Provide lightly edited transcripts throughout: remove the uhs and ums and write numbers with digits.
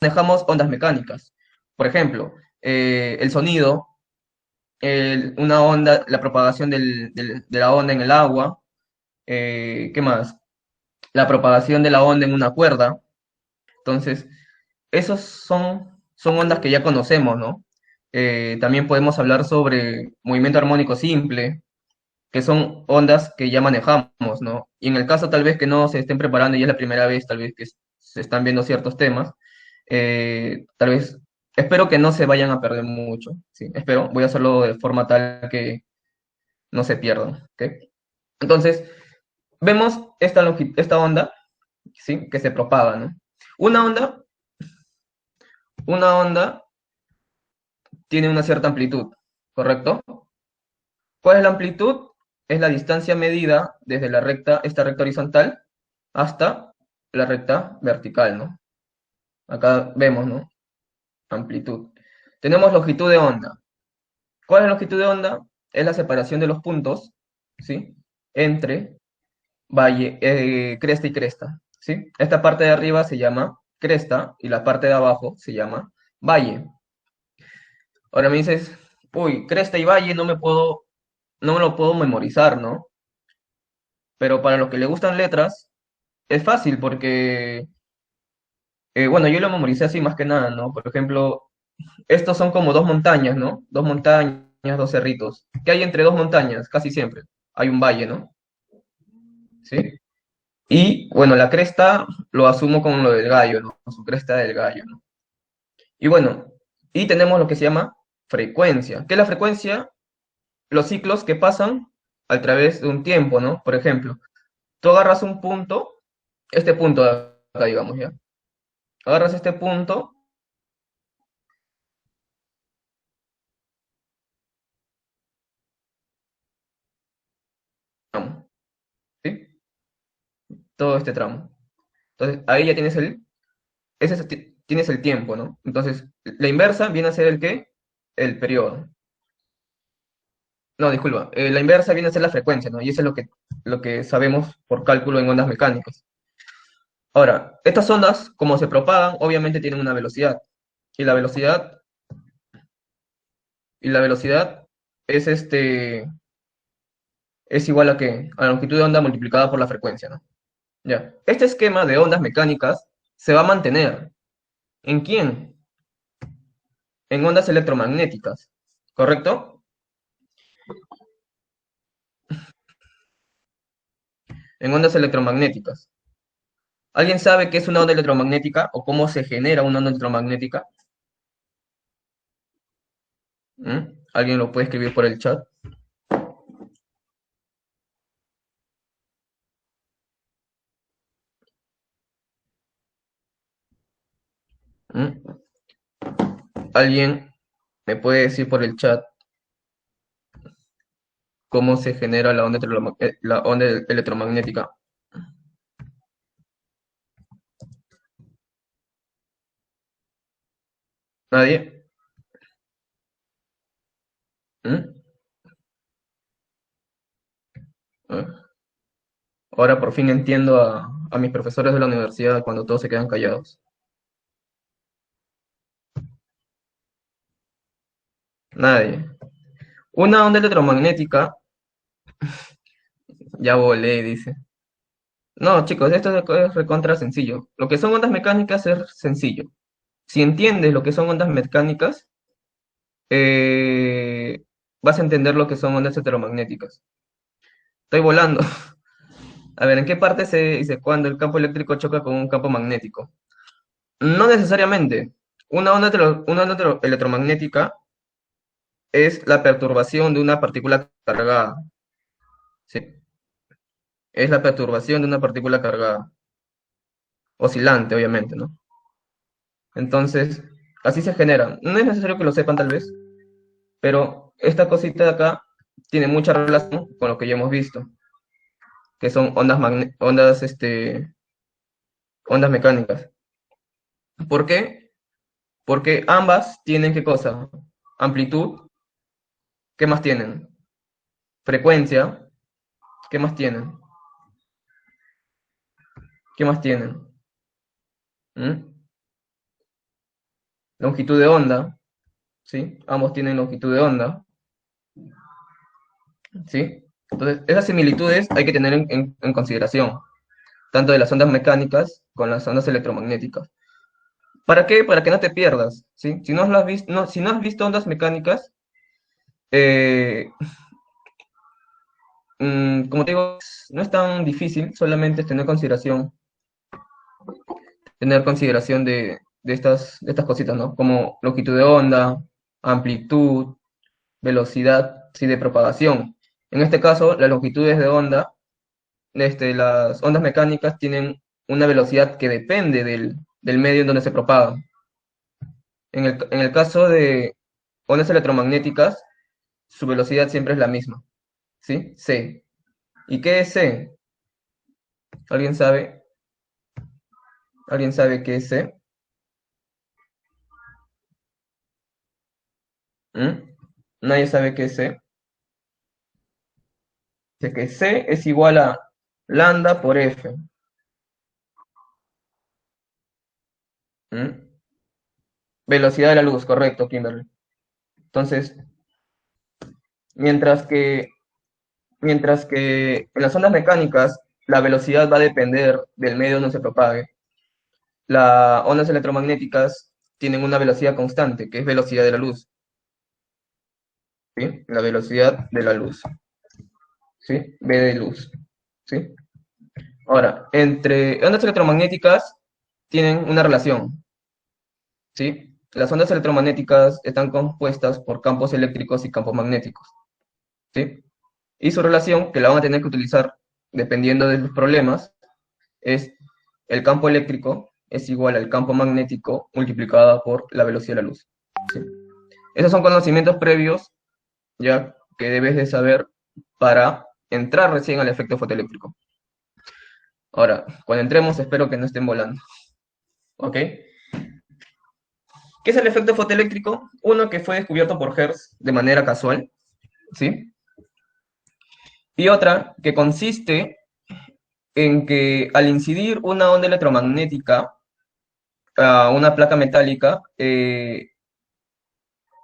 manejamos ondas mecánicas. Por ejemplo, el sonido, una onda, la propagación de la onda en el agua, ¿qué más? La propagación de la onda en una cuerda. Entonces, esos son ondas que ya conocemos, ¿no? También podemos hablar sobre movimiento armónico simple, que son ondas que ya manejamos, ¿no? Y en el caso tal vez que no se estén preparando y es la primera vez tal vez que se están viendo ciertos temas, tal vez, espero que no se vayan a perder mucho, sí, espero, voy a hacerlo de forma tal que no se pierdan, ¿ok? Entonces, vemos esta onda, ¿sí? Que se propaga, ¿no? Una onda, una onda tiene una cierta amplitud, ¿correcto? ¿Cuál es la amplitud? Es la distancia medida desde esta recta horizontal, hasta la recta vertical, ¿no? Acá vemos, ¿no? Amplitud. Tenemos longitud de onda. ¿Cuál es la longitud de onda? Es la separación de los puntos, ¿sí? Entre cresta y cresta, ¿sí? Esta parte de arriba se llama cresta y la parte de abajo se llama valle. Ahora me dices, uy, cresta y valle no me lo puedo memorizar, ¿no? Pero para los que le gustan letras, es fácil porque, bueno, yo lo memoricé así más que nada, ¿no? Por ejemplo, estos son como dos montañas, ¿no? Dos montañas, dos cerritos. ¿Qué hay entre dos montañas? Casi siempre. Hay un valle, ¿no? ¿Sí? Y, bueno, la cresta lo asumo con lo del gallo, ¿no? Su cresta del gallo, ¿no? Y bueno, y tenemos lo que se llama frecuencia. ¿Qué es la frecuencia? Los ciclos que pasan a través de un tiempo, ¿no? Por ejemplo, tú agarras un punto, este punto de acá, digamos, ¿ya? Agarras este punto, ¿sí? Todo este tramo. Entonces, ahí ya tienes tienes el tiempo, ¿no? Entonces, la inversa viene a ser el qué? El periodo. No, disculpa. La inversa viene a ser la frecuencia, ¿no? Y eso es lo que sabemos por cálculo en ondas mecánicas. Ahora, estas ondas, como se propagan, obviamente tienen una velocidad. Y la velocidad, y la velocidad es es igual a qué? A la longitud de onda multiplicada por la frecuencia, ¿no? Ya. Este esquema de ondas mecánicas se va a mantener. ¿En quién? En ondas electromagnéticas, ¿correcto? En ondas electromagnéticas. ¿Alguien sabe qué es una onda electromagnética o cómo se genera una onda electromagnética? ¿Mm? ¿Alguien lo puede escribir por el chat? ¿Mm? ¿Alguien me puede decir por el chat cómo se genera la onda electromagnética? ¿Nadie? ¿Mm? Ah, ahora por fin entiendo a mis profesores de la universidad cuando todos se quedan callados. Nadie. Una onda electromagnética, ya volé, dice. No, chicos, es recontra sencillo. Lo que son ondas mecánicas es sencillo. Si entiendes lo que son ondas mecánicas, eh, vas a entender lo que son ondas heteromagnéticas. Estoy volando. A ver, ¿en qué parte se dice cuando el campo eléctrico choca con un campo magnético? No necesariamente. Una onda electromagnética es la perturbación de una partícula cargada. Sí, es la perturbación de una partícula cargada. Oscilante, obviamente, ¿no? Entonces, así se genera. No es necesario que lo sepan tal vez, pero esta cosita de acá tiene mucha relación con lo que ya hemos visto, que son ondas mecánicas. ¿Por qué? Porque ambas tienen ¿qué cosa? Amplitud, ¿qué más tienen? Frecuencia, ¿qué más tienen? ¿Qué más tienen? ¿Mm? longitud de onda, ¿sí? Ambos tienen longitud de onda, ¿sí? Entonces, esas similitudes hay que tener en consideración, tanto de las ondas mecánicas con las ondas electromagnéticas. ¿Para qué? Para que no te pierdas, ¿sí? Si no has, visto, no, si no has visto ondas mecánicas, eh, como te digo, no es tan difícil, solamente es tener consideración de estas cositas, ¿no? Como longitud de onda, amplitud, velocidad, sí, de propagación. En este caso, las longitudes de onda, las ondas mecánicas tienen una velocidad que depende del medio en donde se propagan. En el caso de ondas electromagnéticas, su velocidad siempre es la misma, ¿sí? C. ¿Y qué es C? ¿Alguien sabe? ¿Alguien sabe qué es C? ¿Mm? ¿Nadie sabe qué es C? Dice que C es igual a lambda por F. ¿Mm? Velocidad de la luz, correcto, Kimberly. Entonces, mientras que, mientras que en las ondas mecánicas la velocidad va a depender del medio donde se propague, las ondas electromagnéticas tienen una velocidad constante, que es velocidad de la luz, ¿sí? La velocidad de la luz, ¿sí? V de luz, ¿sí? Ahora, entre ondas electromagnéticas tienen una relación, ¿sí? Las ondas electromagnéticas están compuestas por campos eléctricos y campos magnéticos, ¿sí? Y su relación, que la van a tener que utilizar dependiendo de los problemas, es el campo eléctrico es igual al campo magnético multiplicada por la velocidad de la luz, ¿sí? Esos son conocimientos previos ya que debes de saber para entrar recién al efecto fotoeléctrico. Ahora, cuando entremos, espero que no estén volando, ¿ok? ¿Qué es el efecto fotoeléctrico? Uno que fue descubierto por Hertz de manera casual, ¿sí? Y otra que consiste en que al incidir una onda electromagnética a una placa metálica,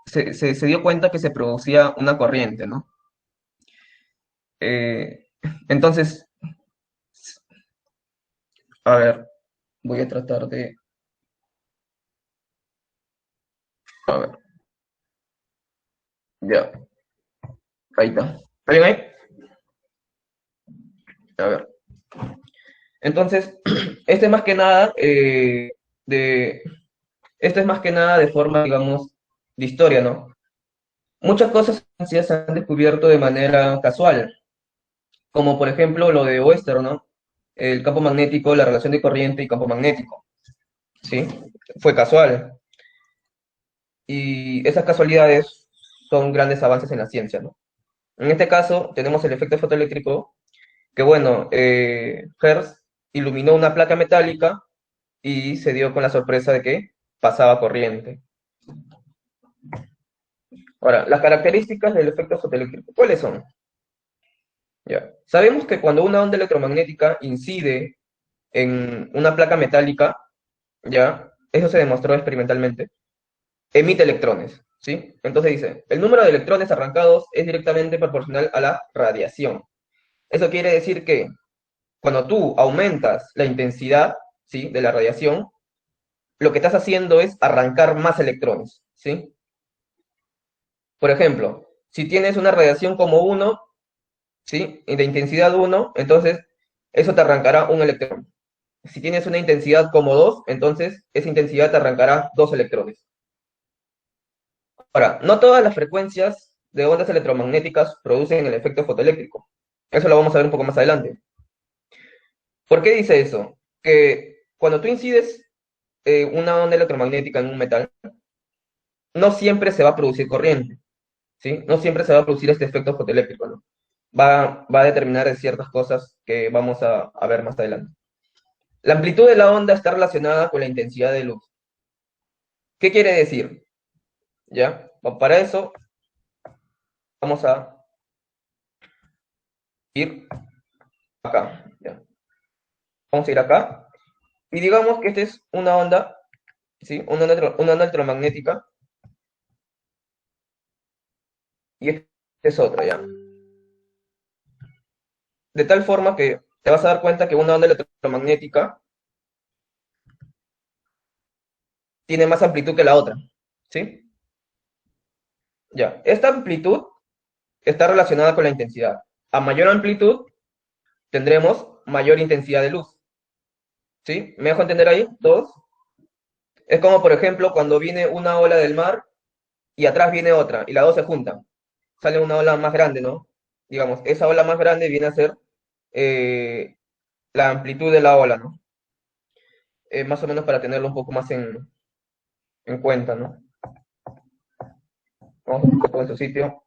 se dio cuenta que se producía una corriente, ¿no? Eh, entonces, a ver, voy a tratar de... A ver, ya, ahí está. ¿Está bien ahí? A ver. Entonces, este es más que nada de... Esto es más que nada de forma, digamos, de historia, ¿no? Muchas cosas se han descubierto de manera casual, como por ejemplo lo de Oester, ¿no? El campo magnético, la relación de corriente y campo magnético, ¿sí? Fue casual. Y esas casualidades son grandes avances en la ciencia, ¿no? En este caso tenemos el efecto fotoeléctrico, que bueno, Hertz iluminó una placa metálica y se dio con la sorpresa de que pasaba corriente. Ahora, las características del efecto fotoeléctrico, ¿cuáles son? Ya. Sabemos que cuando una onda electromagnética incide en una placa metálica, ya, eso se demostró experimentalmente, emite electrones, ¿sí? Entonces dice, el número de electrones arrancados es directamente proporcional a la radiación. Eso quiere decir que cuando tú aumentas la intensidad, ¿sí?, de la radiación, lo que estás haciendo es arrancar más electrones, ¿sí? Por ejemplo, si tienes una radiación como 1, ¿sí?, de intensidad 1, entonces eso te arrancará un electrón. Si tienes una intensidad como 2, entonces esa intensidad te arrancará 2 electrones. Ahora, no todas las frecuencias de ondas electromagnéticas producen el efecto fotoeléctrico. Eso lo vamos a ver un poco más adelante. ¿Por qué dice eso? Que cuando tú incides una onda electromagnética en un metal, no siempre se va a producir corriente, ¿sí? No siempre se va a producir este efecto fotoeléctrico, ¿no? Va a determinar de ciertas cosas que vamos a ver más adelante. La amplitud de la onda está relacionada con la intensidad de luz. ¿Qué quiere decir? ¿Ya? Para eso vamos a ir acá, ¿ya? Vamos a ir acá y digamos que esta es una onda, ¿sí? Una onda electromagnética, y esta es otra, ¿ya? De tal forma que te vas a dar cuenta que una onda electromagnética tiene más amplitud que la otra, ¿sí? Ya, esta amplitud está relacionada con la intensidad. A mayor amplitud tendremos mayor intensidad de luz, ¿sí? ¿Me dejo entender ahí? ¿Todos? Es como, por ejemplo, cuando viene una ola del mar y atrás viene otra, y las dos se juntan. Sale una ola más grande, ¿no? Digamos, esa ola más grande viene a ser eh, la amplitud de la ola, ¿no? Más o menos para tenerlo un poco más en cuenta, ¿no? Vamos a poner todo en su sitio.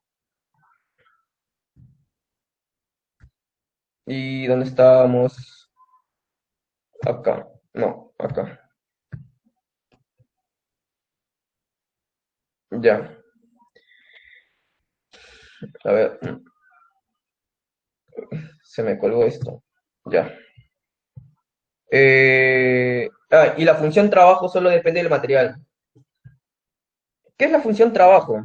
¿Y dónde estábamos? Acá. No, acá. Ya. A ver, se me colgó esto. Ya. Y la función trabajo solo depende del material. ¿Qué es la función trabajo?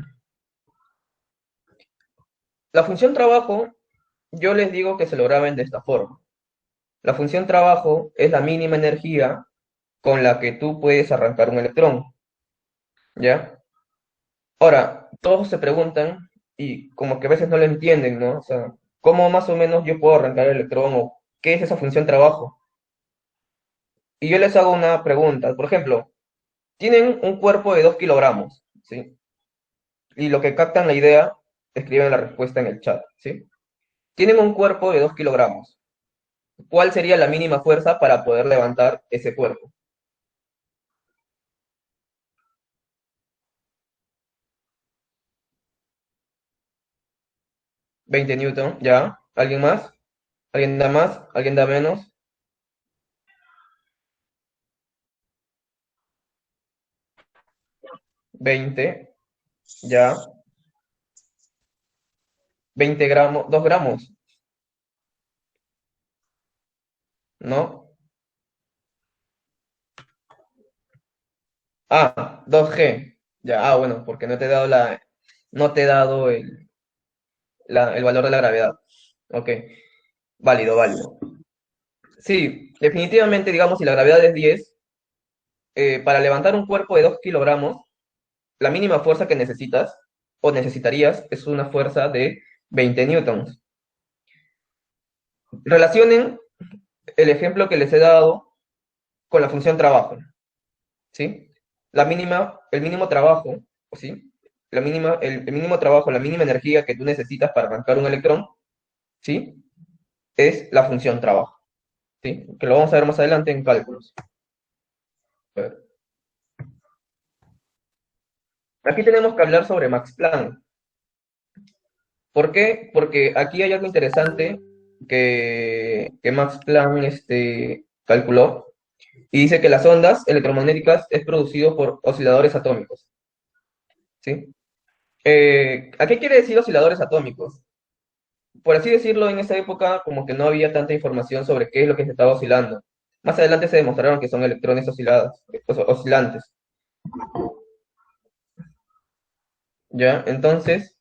La función trabajo, yo les digo que se lo graben de esta forma. La función trabajo es la mínima energía con la que tú puedes arrancar un electrón, ¿ya? Ahora, todos se preguntan, y como que a veces no lo entienden, ¿no? O sea, ¿cómo más o menos yo puedo arrancar el electrón o qué es esa función trabajo? Y yo les hago una pregunta. Por ejemplo, tienen un cuerpo de 2 kilogramos, ¿sí? Y lo que captan la idea, escriben la respuesta en el chat, ¿sí? Tienen un cuerpo de 2 kilogramos. ¿Cuál sería la mínima fuerza para poder levantar ese cuerpo? 20 newton, ¿ya? ¿Alguien más? ¿Alguien da más? ¿Alguien da menos? 20, ¿ya? 20 gramos, 2 gramos, ¿no? Ah, 2G. Ya, bueno, porque no te he dado no te he dado el valor de la gravedad. Ok, válido, válido. Sí, definitivamente, digamos, si la gravedad es 10, para levantar un cuerpo de 2 kilogramos, la mínima fuerza que necesitas o necesitarías es una fuerza de 20 newtons. Relacionen el ejemplo que les he dado con la función trabajo, ¿sí? El mínimo trabajo, ¿sí? El mínimo trabajo, la mínima energía que tú necesitas para arrancar un electrón, ¿sí? Es la función trabajo, ¿sí? Que lo vamos a ver más adelante en cálculos. A ver. Aquí tenemos que hablar sobre Max Planck. ¿Por qué? Porque aquí hay algo interesante que Max Planck calculó y dice que las ondas electromagnéticas es producido por osciladores atómicos, ¿sí? ¿A qué quiere decir osciladores atómicos? Por así decirlo, en esa época como que no había tanta información sobre qué es lo que se estaba oscilando. Más adelante se demostraron que son electrones oscilantes, ¿ya? Entonces,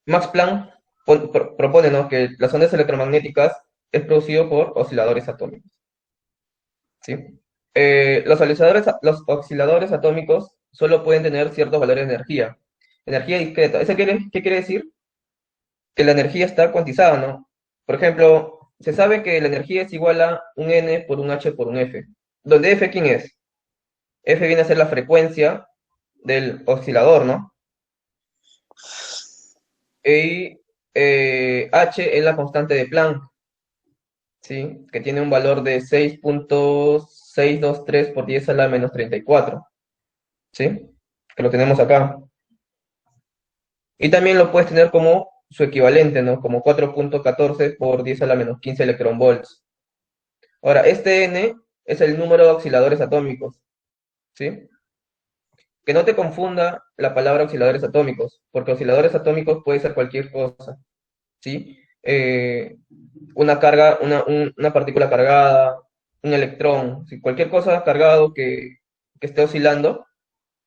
Max Planck propone, ¿no?, que las ondas electromagnéticas es producido por osciladores atómicos, ¿sí? Los osciladores atómicos solo pueden tener ciertos valores de energía. Energía discreta. ¿Qué quiere decir? Que la energía está cuantizada, ¿no? Por ejemplo, se sabe que la energía es igual a un N por un H por un F. ¿Donde F quién es? F viene a ser la frecuencia del oscilador, ¿no? Y H es la constante de Planck, ¿sí? Que tiene un valor de 6,623 por 10 a la menos 34, ¿sí? Que lo tenemos acá. Y también lo puedes tener como su equivalente, ¿no? Como 4,14 por 10 a la menos 15 electronvolts. Ahora, este N es el número de osciladores atómicos, ¿sí? Que no te confunda la palabra osciladores atómicos, porque osciladores atómicos puede ser cualquier cosa, ¿sí? eh, una carga, una partícula cargada, un electrón, si cualquier cosa cargado que esté oscilando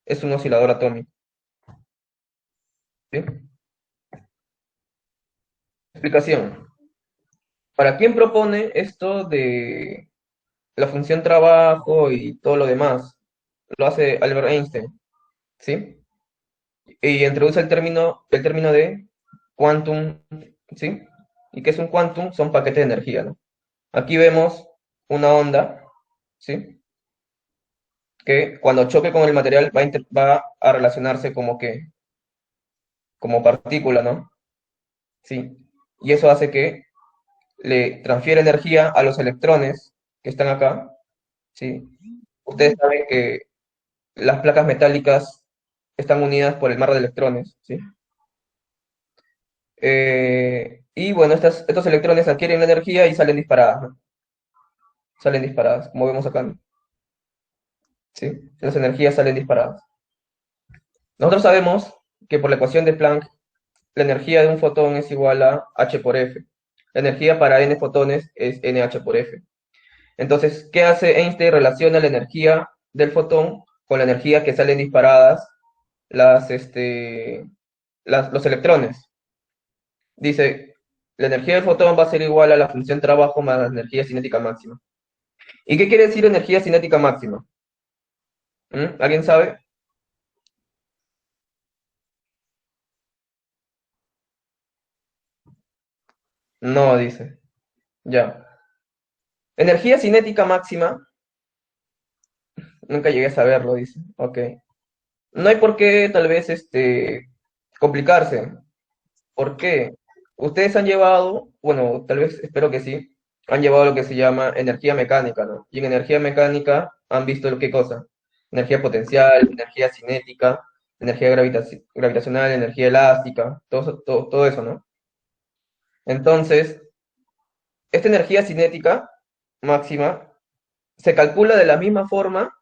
es un oscilador atómico. ¿Sí? Explicación. ¿Para quién propone esto de la función trabajo y todo lo demás? Lo hace Albert Einstein, ¿sí? Y introduce el término de quantum, ¿sí? ¿Y qué es un quantum? Son paquetes de energía, ¿no? Aquí vemos una onda, ¿sí? Que cuando choque con el material va a relacionarse como que, como partícula, ¿no? Sí. Y eso hace que le transfiere energía a los electrones que están acá, ¿sí? Ustedes saben que las placas metálicas están unidas por el mar de electrones, ¿sí? Y bueno, estos electrones adquieren la energía y salen disparadas, ¿no? Salen disparadas, como vemos acá, ¿no? ¿Sí? Las energías salen disparadas. Nosotros sabemos que por la ecuación de Planck, la energía de un fotón es igual a h por f. La energía para n fotones es nh por f. Entonces, ¿qué hace Einstein? Relaciona la energía del fotón con la energía que salen disparadas los electrones. Dice, la energía del fotón va a ser igual a la función trabajo más la energía cinética máxima. ¿Y qué quiere decir energía cinética máxima? ¿Alguien sabe? No, dice. Ya. Energía cinética máxima, nunca llegué a saberlo, dice. Ok. No hay por qué, tal vez, complicarse. ¿Por qué? Ustedes han llevado, bueno, tal vez, espero que sí, han llevado lo que se llama energía mecánica, ¿no? Y en energía mecánica han visto qué cosa. Energía potencial, energía cinética, energía gravitacional, energía elástica, todo eso, ¿no? Entonces, esta energía cinética máxima se calcula de la misma forma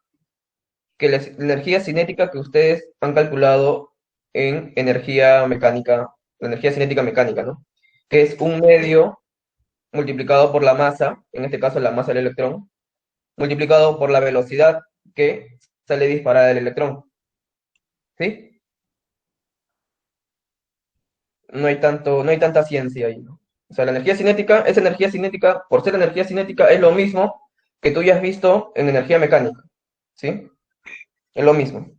que la energía cinética que ustedes han calculado en energía mecánica, la energía cinética mecánica, ¿no? Que es un medio multiplicado por la masa, en este caso la masa del electrón, multiplicado por la velocidad que sale disparada del electrón. ¿Sí? No hay tanta ciencia ahí, ¿no? O sea, la energía cinética, esa energía cinética, por ser energía cinética, es lo mismo que tú ya has visto en energía mecánica. ¿Sí? Es lo mismo.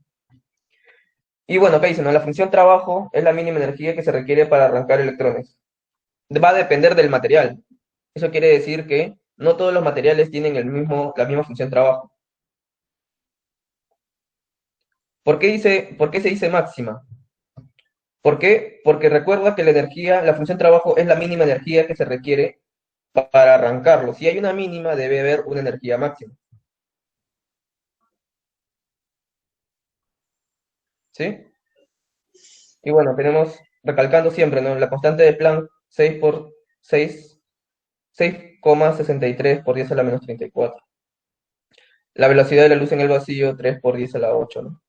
Y bueno, ¿qué dice? No? La función trabajo es la mínima energía que se requiere para arrancar electrones. Va a depender del material. Eso quiere decir que no todos los materiales tienen la misma función trabajo. ¿Por qué se dice máxima? ¿Por qué? Porque recuerda que la función trabajo es la mínima energía que se requiere para arrancarlo. Si hay una mínima, debe haber una energía máxima. ¿Sí? Y bueno, tenemos, recalcando siempre, ¿no? La constante de Planck, 6 por 6, 6,63 por 10 a la menos 34. La velocidad de la luz en el vacío, 3 por 10 a la 8, ¿no?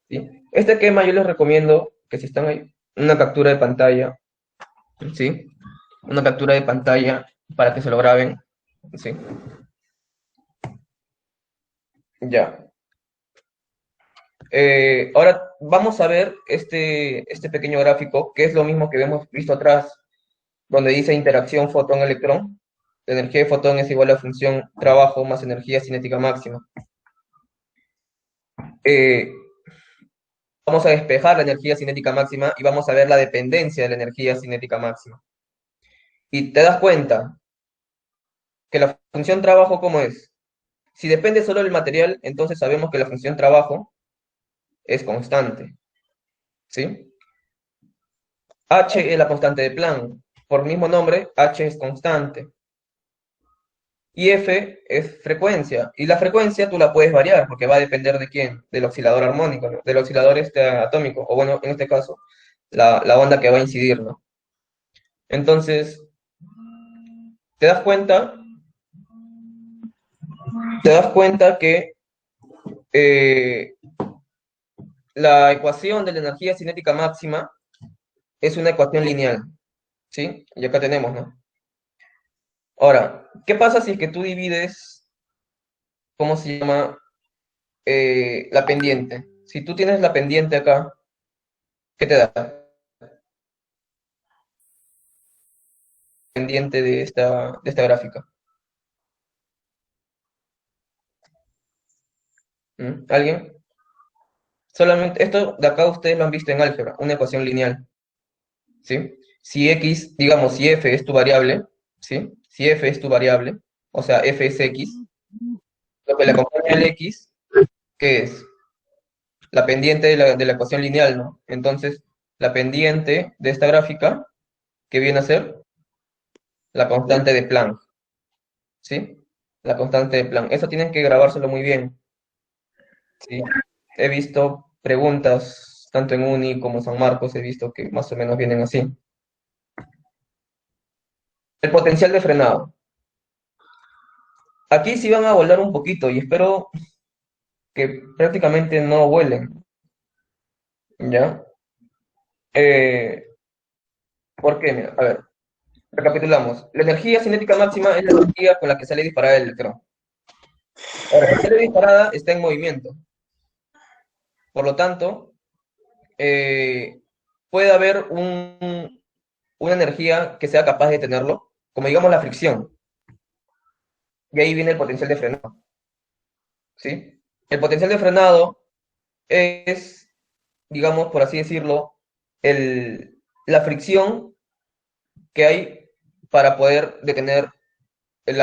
¿Sí? Este esquema yo les recomiendo que si están ahí, una captura de pantalla, ¿sí? Una captura de pantalla para que se lo graben, ¿sí? Ya. Ahora vamos a ver este pequeño gráfico, que es lo mismo que hemos visto atrás, donde dice interacción fotón-electrón. La energía de fotón es igual a función trabajo más energía cinética máxima. Eh, Vamos a despejar la energía cinética máxima y vamos a ver la dependencia de la energía cinética máxima. Y te das cuenta que la función trabajo, ¿cómo es? Si depende solo del material, entonces sabemos que la función trabajo es constante, ¿sí? H es la constante de Planck. Por mismo nombre, H es constante. Y F es frecuencia. Y la frecuencia tú la puedes variar porque va a depender de quién, del oscilador armónico, ¿no? Del oscilador atómico, o bueno, en este caso, la onda que va a incidir, ¿no? Entonces, te das cuenta, te das cuenta que eh, la ecuación de la energía cinética máxima es una ecuación lineal, ¿sí? Y acá tenemos, ¿no? Ahora, ¿qué pasa si es que tú divides, ¿cómo se llama? La pendiente. Si tú tienes la pendiente acá, ¿qué te da? Pendiente de esta gráfica. ¿Alguien? Solamente, esto de acá ustedes lo han visto en álgebra, una ecuación lineal, ¿sí? Si x, digamos, si f es tu variable, ¿sí? Si f es tu variable, o sea, f es x, lo que le acompaña al x, ¿qué es? La pendiente de la ecuación lineal, ¿no? Entonces, la pendiente de esta gráfica, ¿qué viene a ser? La constante de Planck, ¿sí? La constante de Planck. Eso tienen que grabárselo muy bien, ¿sí? He visto preguntas, tanto en Uni como San Marcos, he visto que más o menos vienen así. El potencial de frenado. Aquí sí van a volar un poquito y espero que prácticamente no vuelen, ¿ya? Eh, ¿Por qué? Mira, a ver, recapitulamos. La energía cinética máxima es la energía con la que sale disparada el electrón. Ahora, si sale disparada, está en movimiento. Por lo tanto, eh, puede haber una energía que sea capaz de tenerlo, como digamos la fricción. Y ahí viene el potencial de frenado, ¿sí? El potencial de frenado es, digamos, por así decirlo, la fricción que hay para poder detener el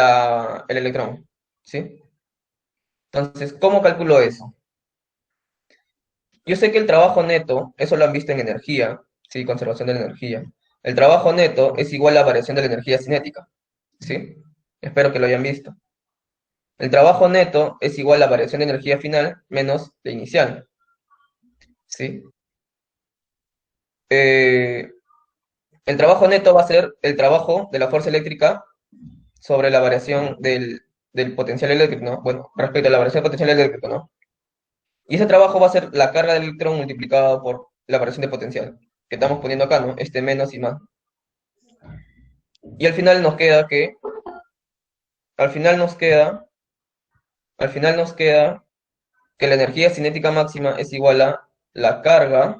electrón, ¿sí? Entonces, ¿cómo calculo eso? Yo sé que el trabajo neto, eso lo han visto en energía, ¿sí? Conservación de la energía. El trabajo neto es igual a la variación de la energía cinética, ¿sí? Espero que lo hayan visto. El trabajo neto es igual a la variación de energía final menos la inicial, ¿sí? Eh, el trabajo neto va a ser el trabajo de la fuerza eléctrica sobre la variación del potencial eléctrico, ¿no? Bueno, respecto a la variación del potencial eléctrico, ¿no? Y ese trabajo va a ser la carga del electrón multiplicado por la variación de potencial, que estamos poniendo acá, ¿no? Este menos y más. Y al final nos queda que, al final nos queda, al final nos queda que la energía cinética máxima es igual a la carga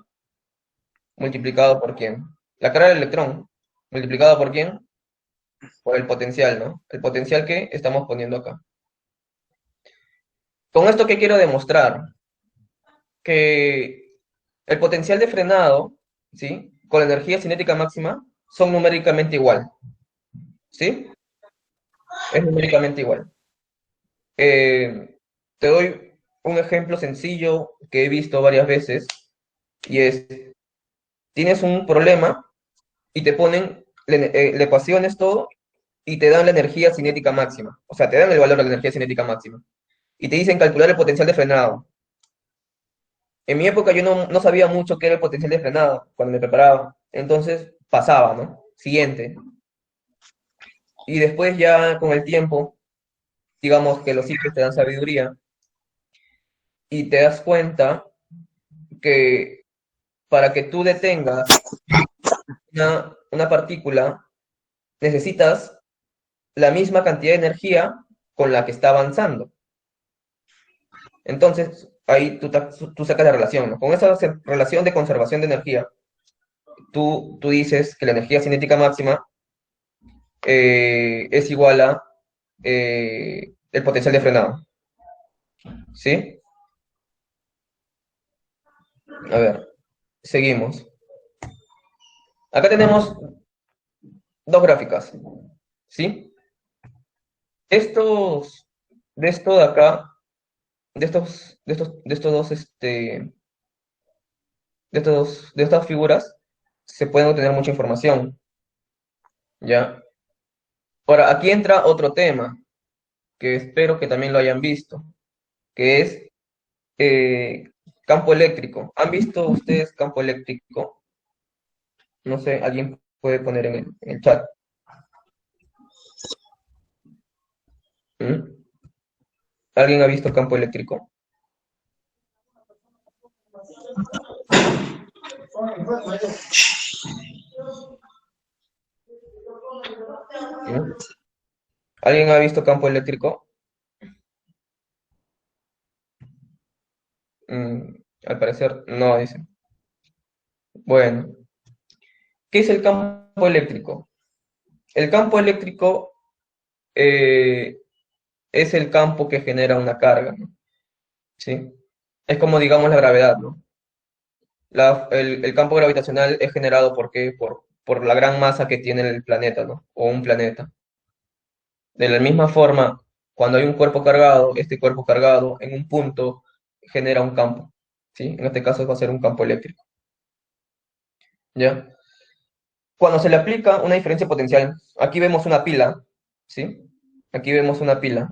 multiplicado por quién. La carga del electrón multiplicado por quién, por el potencial, ¿no? El potencial que estamos poniendo acá. Con esto, ¿qué quiero demostrar? Que el potencial de frenado, ¿sí? Con la energía cinética máxima son numéricamente igual, ¿sí? Es numéricamente igual. Te doy un ejemplo sencillo que he visto varias veces y es, tienes un problema y te ponen la ecuación es todo y te dan la energía cinética máxima, o sea, te dan el valor de la energía cinética máxima y te dicen calcular el potencial de frenado. En mi época yo no sabía mucho qué era el potencial de frenado cuando me preparaba, entonces pasaba, ¿no? Siguiente. Y después ya con el tiempo, digamos que los ciclos te dan sabiduría y te das cuenta que para que tú detengas una partícula, necesitas la misma cantidad de energía con la que está avanzando. Entonces, ahí tú sacas la relación, ¿no? Con esa relación de conservación de energía, tú dices que la energía cinética máxima es igual a el potencial de frenado, ¿sí? A ver, seguimos. Acá tenemos dos gráficas, ¿sí? Estos, de esto de acá, de estos dos, de estas figuras, se puede obtener mucha información, ¿ya? Ahora, aquí entra otro tema, que espero que también lo hayan visto, que es campo eléctrico. ¿Han visto ustedes campo eléctrico? No sé, alguien puede poner en el chat. ¿Mm? ¿Alguien ha visto campo eléctrico? ¿Sí? ¿Alguien ha visto campo eléctrico? Al parecer no, dice. Bueno, ¿qué es el campo eléctrico? El campo eléctrico eh, es el campo que genera una carga, ¿no? ¿Sí? Es como, digamos, la gravedad, ¿no? El campo gravitacional es generado ¿por qué? Por la gran masa que tiene el planeta, ¿no? O un planeta. De la misma forma, cuando hay un cuerpo cargado, este cuerpo cargado en un punto genera un campo, ¿sí? En este caso va a ser un campo eléctrico, ¿ya? Cuando se le aplica una diferencia potencial, aquí vemos una pila, ¿sí? Aquí vemos una pila.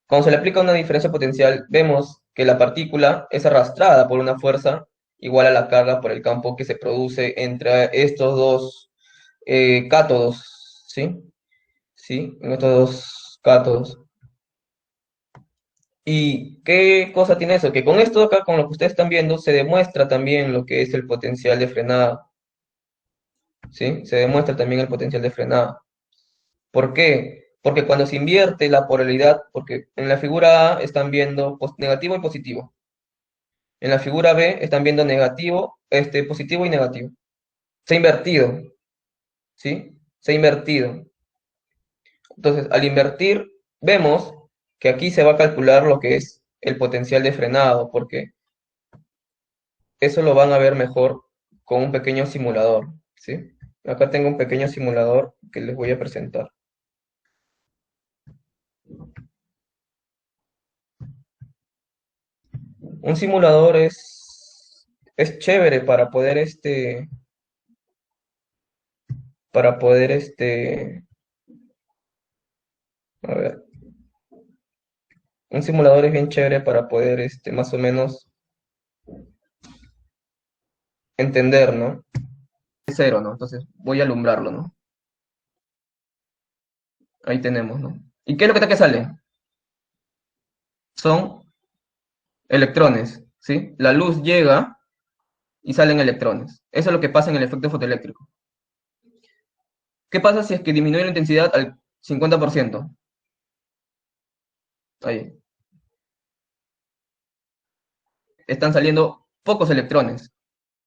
Cuando se le aplica una diferencia potencial, vemos que la partícula es arrastrada por una fuerza igual a la carga por el campo que se produce entre estos dos cátodos, ¿sí? ¿Sí? En estos dos cátodos. ¿Y qué cosa tiene eso? Que con esto acá, con lo que ustedes están viendo, se demuestra también lo que es el potencial de frenada, ¿sí? Se demuestra también el potencial de frenada. ¿Por qué? Porque cuando se invierte la polaridad, porque en la figura A están viendo negativo y positivo. En la figura B están viendo negativo, positivo y negativo. Se ha invertido, ¿sí? Se ha invertido. Entonces, al invertir, vemos que aquí se va a calcular lo que es el potencial de frenado, porque eso lo van a ver mejor con un pequeño simulador, ¿sí? Acá tengo un pequeño simulador que les voy a presentar. Un simulador es chévere para poder, a ver, un simulador es bien chévere para poder, más o menos entender, ¿no? Cero, ¿no? Entonces voy a alumbrarlo, ¿no? Ahí tenemos, ¿no? ¿Y qué es lo que sale? Son electrones, ¿sí? La luz llega y salen electrones. Eso es lo que pasa en el efecto fotoeléctrico. ¿Qué pasa si es que disminuye la intensidad al 50%? Ahí. Están saliendo pocos electrones,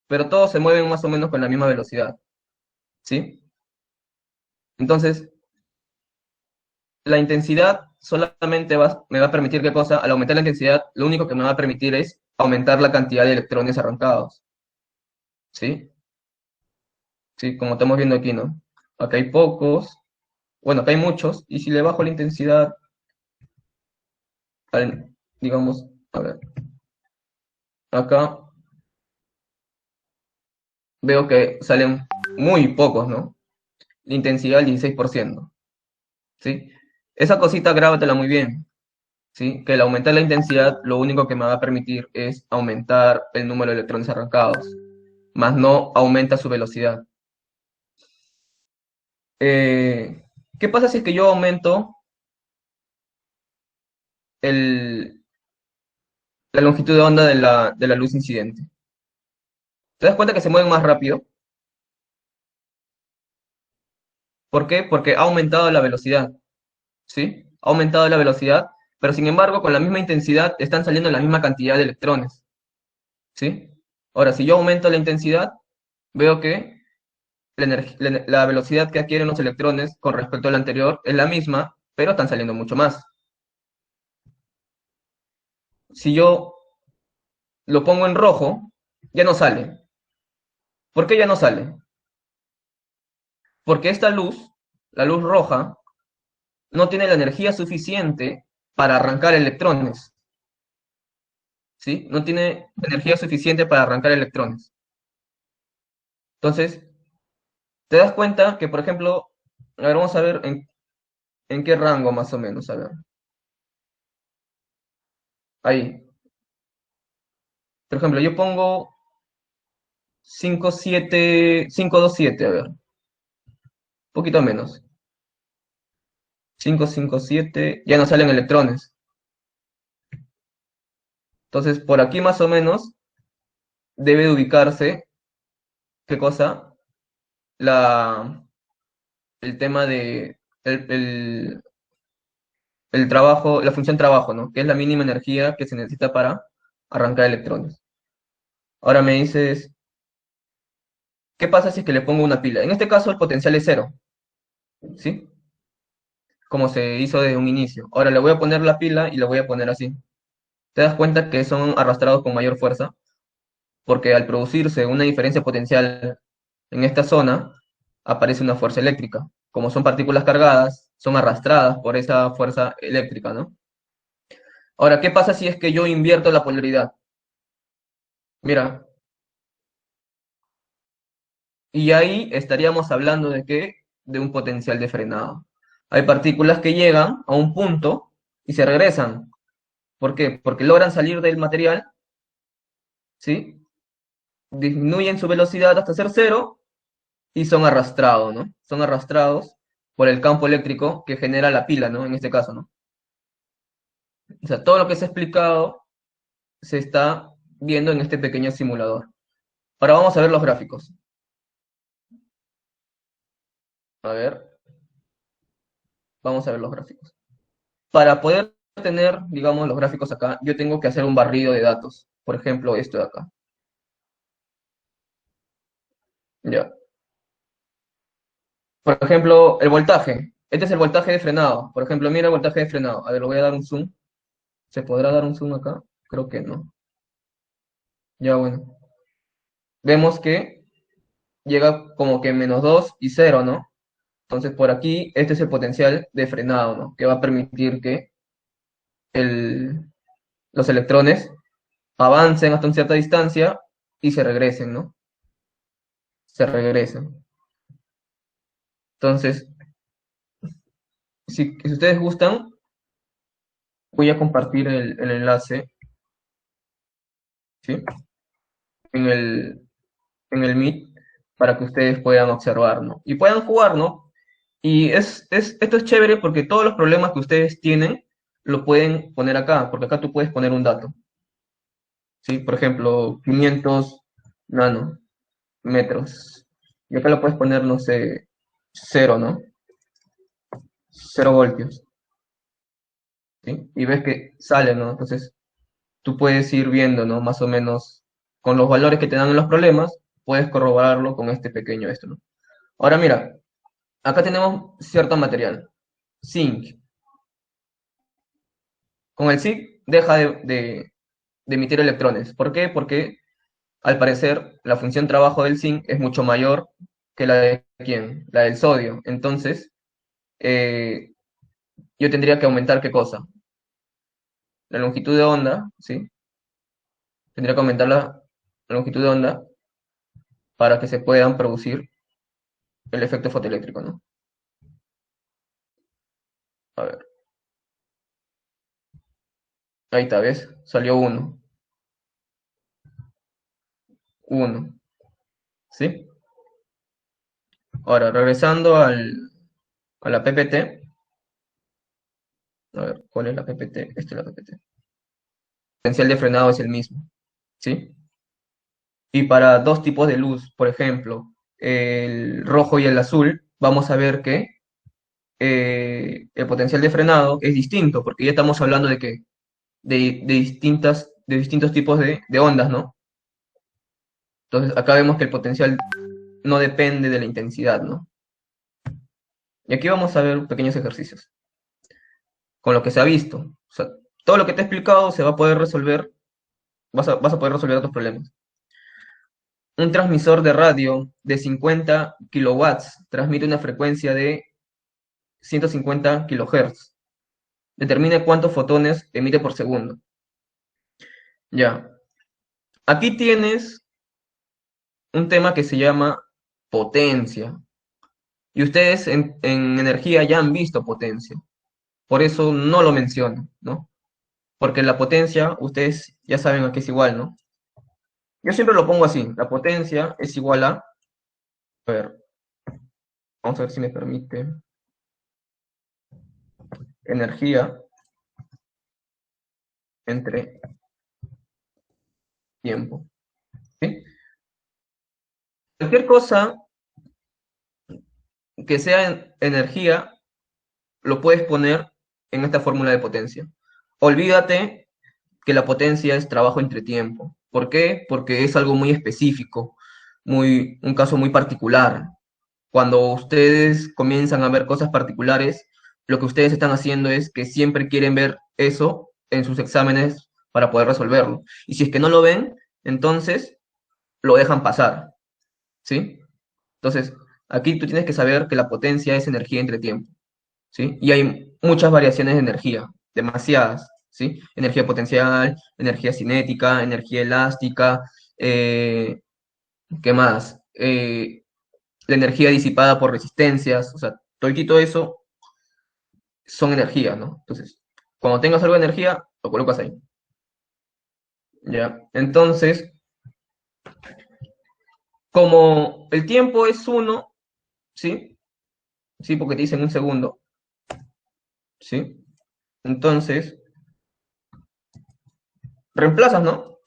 pero todos se mueven más o menos con la misma velocidad, ¿sí? Entonces, la intensidad solamente me va a permitir qué cosa, al aumentar la intensidad, lo único que me va a permitir es aumentar la cantidad de electrones arrancados, ¿sí? Sí, como estamos viendo aquí, ¿no? Acá hay pocos, bueno, acá hay muchos, y si le bajo la intensidad, digamos, a ver, acá veo que salen muy pocos, ¿no? La intensidad al 16%, ¿sí? Esa cosita grábatela muy bien, ¿sí? Que al aumentar la intensidad, lo único que me va a permitir es aumentar el número de electrones arrancados, más no aumenta su velocidad. ¿Qué pasa si es que yo aumento el, la longitud de onda de la luz incidente? ¿Te das cuenta que se mueven más rápido? ¿Por qué? Porque ha aumentado la velocidad, ¿sí? Ha aumentado la velocidad, pero sin embargo, con la misma intensidad están saliendo la misma cantidad de electrones, ¿sí? Ahora, si yo aumento la intensidad, veo que la velocidad que adquieren los electrones con respecto a la anterior es la misma, pero están saliendo mucho más. Si yo lo pongo en rojo, ya no sale. ¿Por qué ya no sale? Porque esta luz, la luz roja, no tiene la energía suficiente para arrancar electrones, ¿sí? No tiene energía suficiente para arrancar electrones. Entonces, te das cuenta que, por ejemplo, a ver, vamos a ver en qué rango más o menos, a ver. Ahí. Por ejemplo, yo pongo 527, a ver, un poquito menos. 557, ya no salen electrones. Entonces, por aquí más o menos debe de ubicarse, ¿qué cosa? La, el tema de el trabajo, la función trabajo, ¿no? Que es la mínima energía que se necesita para arrancar electrones. Ahora me dices, ¿qué pasa si es que le pongo una pila? En este caso el potencial es cero, ¿sí? Como se hizo desde un inicio. Ahora le voy a poner la pila y la voy a poner así. ¿Te das cuenta que son arrastrados con mayor fuerza? Porque al producirse una diferencia potencial en esta zona, aparece una fuerza eléctrica. Como son partículas cargadas, son arrastradas por esa fuerza eléctrica, ¿no? Ahora, ¿qué pasa si es que yo invierto la polaridad? Mira, y ahí estaríamos hablando de qué? De un potencial de frenado. Hay partículas que llegan a un punto y se regresan. ¿Por qué? Porque logran salir del material, ¿sí? Disminuyen su velocidad hasta ser cero y son arrastrados, ¿no? Son arrastrados por el campo eléctrico que genera la pila, ¿no? En este caso, ¿no? O sea, todo lo que se ha explicado se está viendo en este pequeño simulador. Ahora vamos a ver los gráficos. A ver, vamos a ver los gráficos. Para poder tener, digamos, los gráficos acá, yo tengo que hacer un barrido de datos. Por ejemplo, esto de acá. Ya. Por ejemplo, el voltaje. Este es el voltaje de frenado. Por ejemplo, mira el voltaje de frenado. A ver, le voy a dar un zoom. ¿Se podrá dar un zoom acá? Creo que no. Ya, bueno. Vemos que llega como que menos 2 y cero, ¿no? Entonces, por aquí, este es el potencial de frenado, ¿no? Que va a permitir que el, los electrones avancen hasta una cierta distancia y se regresen, ¿no? Se regresen. Entonces, si ustedes gustan, voy a compartir el enlace, ¿sí? En en el Meet para que ustedes puedan observar, ¿no? Y puedan jugar, ¿no? Y esto es chévere porque todos los problemas que ustedes tienen lo pueden poner acá, porque acá tú puedes poner un dato, ¿sí? Por ejemplo, 500 nanómetros. Y acá lo puedes poner, no sé, cero, ¿no? Cero voltios, ¿sí? Y ves que sale, ¿no? Entonces, tú puedes ir viendo, ¿no? Más o menos con los valores que te dan en los problemas, puedes corroborarlo con este pequeño esto, ¿no? Ahora mira, acá tenemos cierto material, zinc. Con el zinc deja de emitir electrones. ¿Por qué? Porque al parecer la función trabajo del zinc es mucho mayor que la de ¿quién? La del sodio. Entonces, eh, yo tendría que aumentar ¿qué cosa? La longitud de onda, ¿sí? Tendría que aumentar la longitud de onda para que se puedan producir el efecto fotoeléctrico, ¿no? A ver, ahí está, ¿ves? Salió uno, uno, ¿sí? Ahora, regresando a la PPT, a ver, ¿cuál es la PPT? Esta es la PPT. El potencial de frenado es el mismo, ¿sí? Y para dos tipos de luz, por ejemplo, el rojo y el azul, vamos a ver que el potencial de frenado es distinto, porque ya estamos hablando de que de distintos tipos de ondas, ¿no? Entonces, acá vemos que el potencial no depende de la intensidad, ¿no? Y aquí vamos a ver pequeños ejercicios con lo que se ha visto. O sea, todo lo que te he explicado se va a poder resolver, vas a poder resolver otros problemas. Un transmisor de radio de 50 kilowatts transmite una frecuencia de 150 kilohertz. Determine cuántos fotones emite por segundo. Ya. Aquí tienes un tema que se llama potencia. Y ustedes en energía ya han visto potencia. Por eso no lo menciono, ¿no? Porque la potencia, ustedes ya saben a qué es igual, ¿no? Yo siempre lo pongo así. La potencia es igual a ver, vamos a ver si me permite. Energía entre tiempo. ¿Sí? Cualquier cosa que sea energía, lo puedes poner en esta fórmula de potencia. Olvídate que la potencia es trabajo entre tiempo. ¿Por qué? Porque es algo muy específico, un caso muy particular. Cuando ustedes comienzan a ver cosas particulares, lo que ustedes están haciendo es que siempre quieren ver eso en sus exámenes para poder resolverlo. Y si es que no lo ven, entonces lo dejan pasar, ¿sí? Entonces, aquí tú tienes que saber que la potencia es energía entre tiempo, ¿sí? Y hay muchas variaciones de energía, demasiadas, ¿sí? Energía potencial, energía cinética, energía elástica, ¿qué más? La energía disipada por resistencias, o sea, todo eso son energía, ¿no? Entonces, cuando tengas algo de energía, lo colocas ahí, ¿ya? Entonces, como el tiempo es uno, ¿sí? Sí, porque te dicen un segundo, ¿sí? Entonces, reemplazas, ¿no?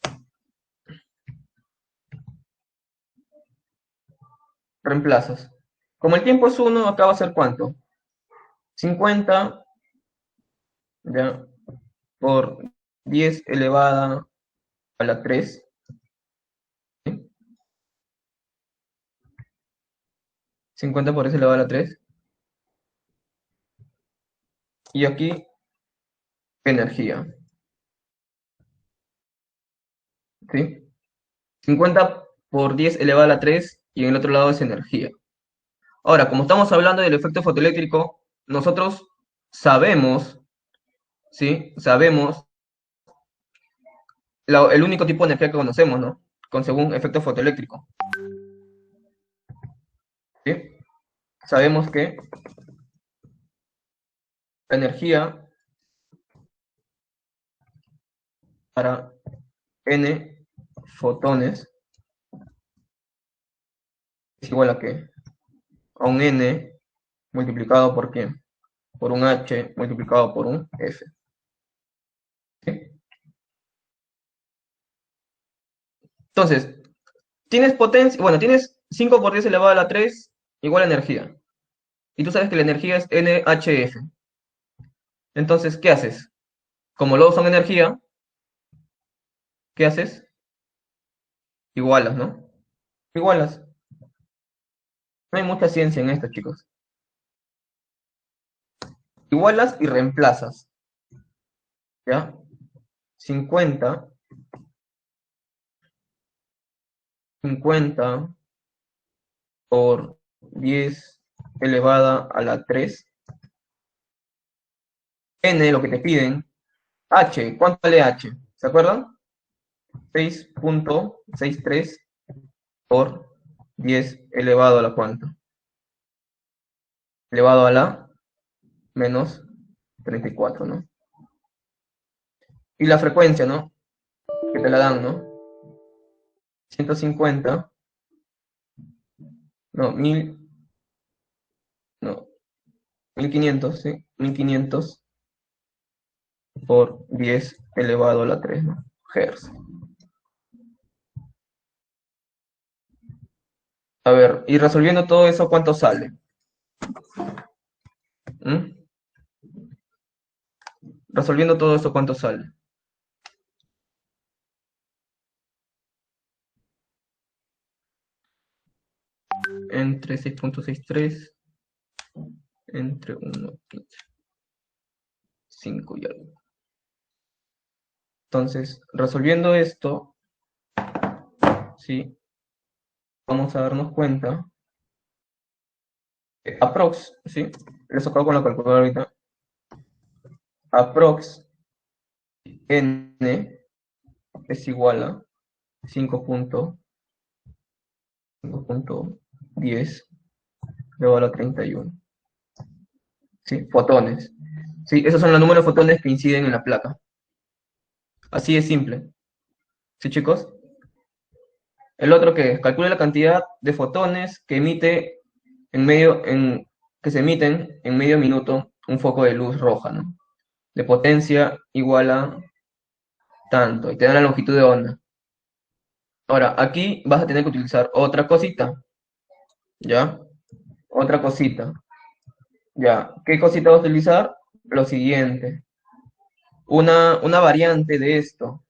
Reemplazas. Como el tiempo es uno, acá va a ser ¿cuánto? 50, ¿ya? Por 10 elevada a la 3, ¿sí? 50 por 10 elevado a la 3. Y aquí, energía, ¿sí? 50 por 10 elevado a la 3 y en el otro lado es energía. Ahora, como estamos hablando del efecto fotoeléctrico, nosotros sabemos, ¿sí? Sabemos el único tipo de energía que conocemos, ¿no? Según efecto fotoeléctrico, ¿sí? Sabemos que la energía para n fotones es igual a qué? A un n multiplicado por qué? Por un h multiplicado por un f, ¿sí? Entonces, tienes potencia, bueno, tienes 5 por 10 elevado a la 3 igual a energía. Y tú sabes que la energía es NHF. Entonces, ¿qué haces? Como los dos son energía, ¿qué haces? Igualas, ¿no? Igualas. No hay mucha ciencia en esto, chicos. Igualas y reemplazas, ¿ya? 50, 50 por 10 elevada a la 3. N, lo que te piden. H, ¿cuánto vale H? ¿Se acuerdan? 6.63 por 10 elevado a la cuánto? Elevado a la menos 34, ¿no? Y la frecuencia, ¿no? Que te la dan, ¿no? 150, no, 1000, no, 1500, ¿sí? 1500 por 10 elevado a la 3, ¿no? Hertz. A ver, y resolviendo todo eso, ¿cuánto sale? ¿Mm? Resolviendo todo eso, ¿cuánto sale? Entre 6.63, entre 1.15, 5 y algo. Entonces, resolviendo esto, ¿sí? Vamos a darnos cuenta, aprox, ¿sí? Le he sacado con la calculadora ahorita, aprox n es igual a 5.10 elevado a la 31. ¿Sí? Fotones. ¿Sí? Esos son los números de fotones que inciden en la placa. Así es simple. ¿Sí, chicos? El otro que es, calcula la cantidad de fotones que emite que se emiten en medio minuto un foco de luz roja, ¿no? De potencia igual a tanto, y te dan la longitud de onda. Ahora, aquí vas a tener que utilizar otra cosita, ¿ya? otra cosita. Ya, ¿qué cosita vas a utilizar? Lo siguiente. Una variante de esto.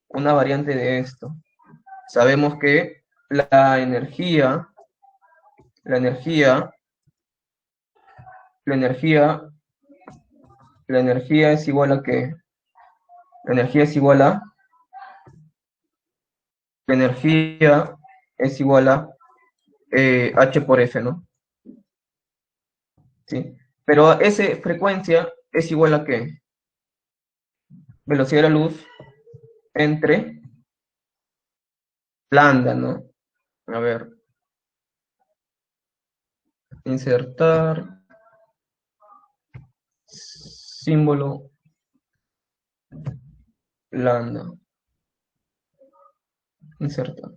Una variante de esto. Sabemos que la energía, la energía, la energía, la energía es igual a qué? La energía es igual a, la energía es igual a H por F, ¿no? ¿Sí? Pero esa frecuencia es igual a qué? Velocidad de la luz entre lambda, ¿no? A ver, insertar símbolo lambda. Insertar.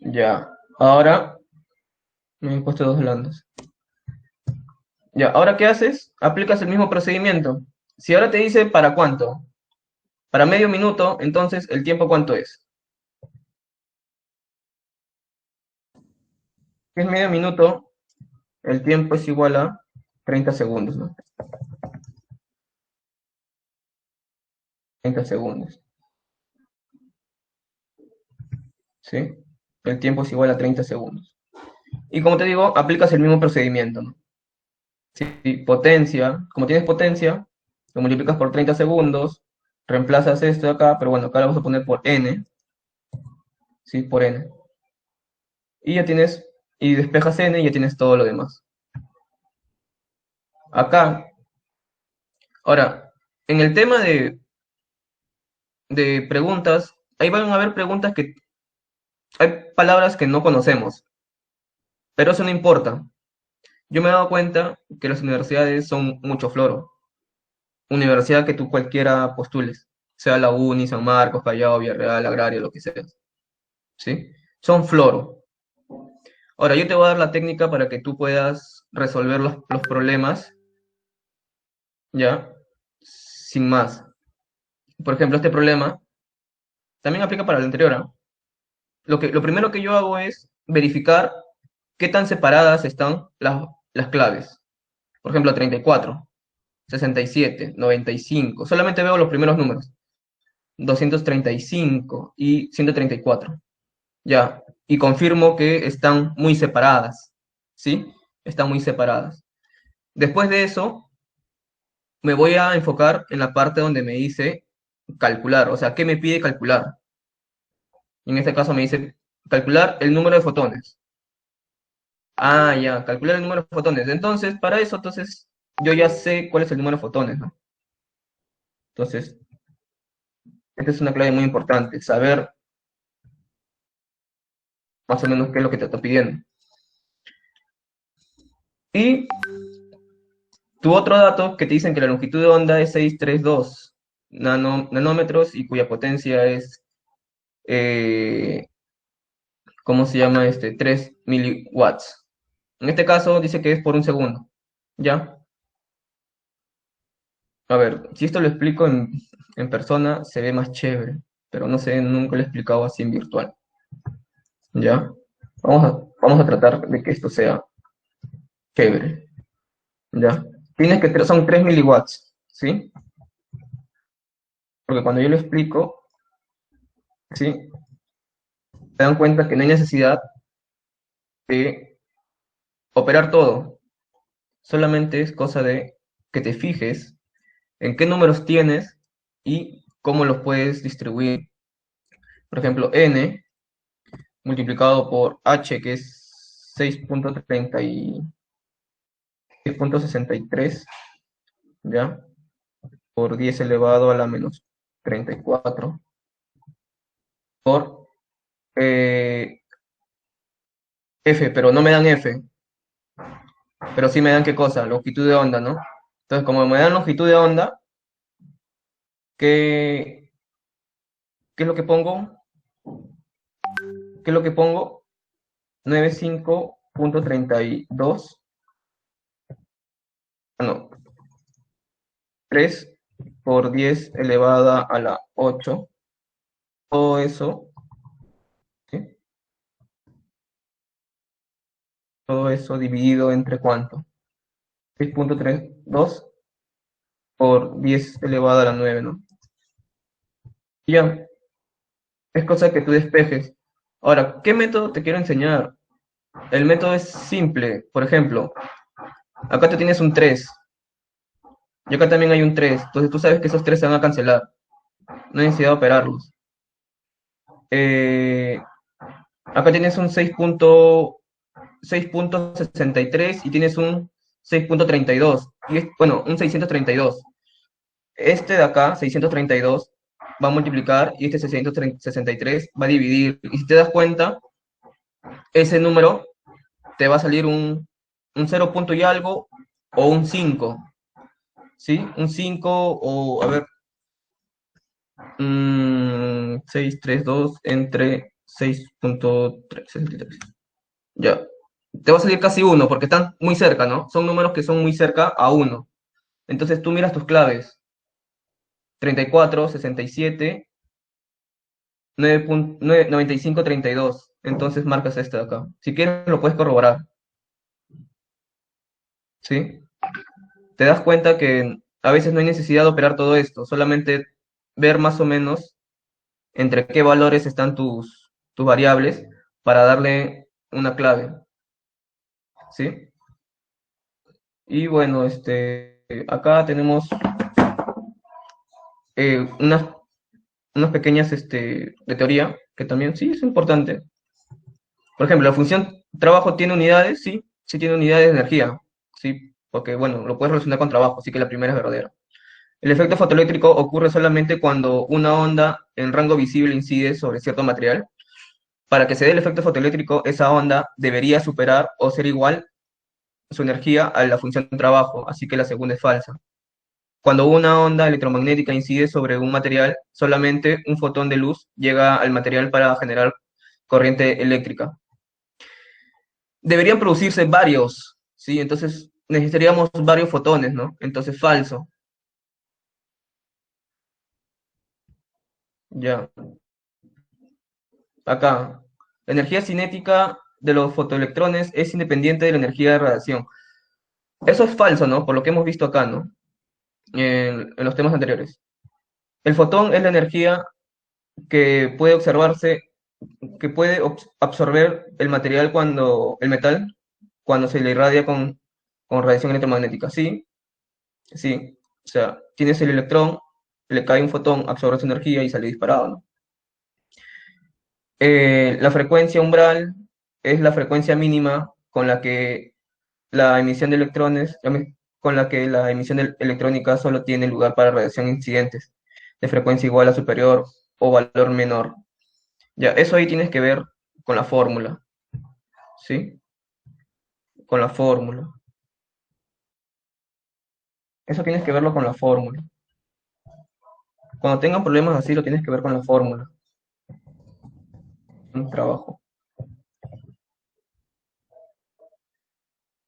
Ya. Ahora me he puesto dos lambdas. Ya. Ahora, ¿qué haces? Aplicas el mismo procedimiento. Si ahora te dice para cuánto, para medio minuto, entonces el tiempo cuánto es. Si es medio minuto, el tiempo es igual a 30 segundos, ¿no? 30 segundos. ¿Sí? El tiempo es igual a 30 segundos. Y como te digo, aplicas el mismo procedimiento, ¿no? Si potencia, como tienes potencia, lo multiplicas por 30 segundos, reemplazas esto de acá, pero bueno, acá lo vamos a poner por n, ¿sí? Por n. Y ya tienes, y despejas n y ya tienes todo lo demás. Acá, ahora, en el tema de preguntas, ahí van a haber preguntas que, hay palabras que no conocemos, pero eso no importa. Yo me he dado cuenta que las universidades son mucho floro. Universidad que tú cualquiera postules, sea la UNI, San Marcos, Callao, Villarreal, Agraria, lo que sea, ¿sí? Son floro. Ahora, yo te voy a dar la técnica para que tú puedas resolver los problemas, ¿ya? Sin más. Por ejemplo, este problema también aplica para el anterior, ¿ah? Lo primero que yo hago es verificar qué tan separadas están las claves. Por ejemplo, 34, 67, 95. Solamente veo los primeros números. 235 y 134. Ya. Y confirmo que están muy separadas. ¿Sí? Están muy separadas. Después de eso, me voy a enfocar en la parte donde me dice calcular. O sea, ¿qué me pide calcular? En este caso me dice calcular el número de fotones. Ah, ya, calcular el número de fotones. Entonces, para eso, entonces, yo ya sé cuál es el número de fotones, ¿no? Entonces, esta es una clave muy importante, saber más o menos qué es lo que te está pidiendo. Y tu otro dato que te dicen que la longitud de onda es 632 nanómetros y cuya potencia es, eh, ¿cómo se llama este? 3 miliwatts. En este caso dice que es por un segundo. ¿Ya? A ver, si esto lo explico en persona, se ve más chévere, pero no sé, nunca lo he explicado así en virtual. ¿Ya? Vamos a tratar de que esto sea chévere. ¿Ya? Son 3 miliwatts, ¿sí? Porque cuando yo lo explico, ¿sí? Se dan cuenta que no hay necesidad de operar todo. Solamente es cosa de que te fijes en qué números tienes y cómo los puedes distribuir. Por ejemplo, n multiplicado por h, que es 6.63, ¿ya? Por 10 elevado a la menos 34, por f, pero no me dan f, pero sí me dan qué cosa, longitud de onda, ¿no? Entonces, como me dan longitud de onda, ¿qué, qué es lo que pongo? ¿Qué es lo que pongo? 95.32, no, 3 por 10 elevada a la 8, todo eso, ¿sí? todo eso dividido entre ¿cuánto? 6.32 por 10 elevado a la 9, ¿no? Y ya, es cosa que tú despejes. Ahora, ¿qué método te quiero enseñar? El método es simple. Por ejemplo, acá tú tienes un 3 y acá también hay un 3. Entonces tú sabes que esos 3 se van a cancelar. No hay necesidad de operarlos. Eh, acá tienes un 6.63 y tienes un 6.32. Y es, bueno, un 632. Este de acá, 632, va a multiplicar y este 663 va a dividir. Y si te das cuenta, ese número te va a salir un 0 punto y algo o un 5, ¿sí? Un 5 o, a ver, 632 entre 6.63. Ya. Te va a salir casi uno porque están muy cerca, ¿no? Son números que son muy cerca a uno. Entonces tú miras tus claves. 34, 67, 95, 32. Entonces marcas este de acá. Si quieres lo puedes corroborar, ¿sí? Te das cuenta que a veces no hay necesidad de operar todo esto, solamente ver más o menos entre qué valores están tus variables para darle una clave, ¿sí? Y bueno, acá tenemos unas, unas pequeñas de teoría que también sí es importante. Por ejemplo, la función trabajo tiene unidades, sí, sí tiene unidades de energía, sí, porque bueno, lo puedes relacionar con trabajo, así que la primera es verdadera. El efecto fotoeléctrico ocurre solamente cuando una onda en rango visible incide sobre cierto material. Para que se dé el efecto fotoeléctrico, esa onda debería superar o ser igual su energía a la función trabajo, así que la segunda es falsa. Cuando una onda electromagnética incide sobre un material, solamente un fotón de luz llega al material para generar corriente eléctrica. Deberían producirse varios, ¿sí? Entonces necesitaríamos varios fotones, ¿no? Entonces falso, ya. Acá, la energía cinética de los fotoelectrones es independiente de la energía de radiación. Eso es falso, ¿no? Por lo que hemos visto acá, ¿no? En los temas anteriores. El fotón es la energía que puede observarse, que puede absorber el material el metal, cuando se le irradia con radiación electromagnética. Sí, sí. O sea, tienes el electrón, le cae un fotón, absorbe su energía y sale disparado, ¿no? La frecuencia umbral es la frecuencia mínima con la que la emisión de electrones, con la que la emisión electrónica solo tiene lugar para radiación incidentes de frecuencia igual a superior o valor menor. Ya, eso ahí tienes que ver con la fórmula, ¿sí? Con la fórmula. Eso tienes que verlo con la fórmula. Cuando tengan problemas así, lo tienes que ver con la fórmula. Un trabajo.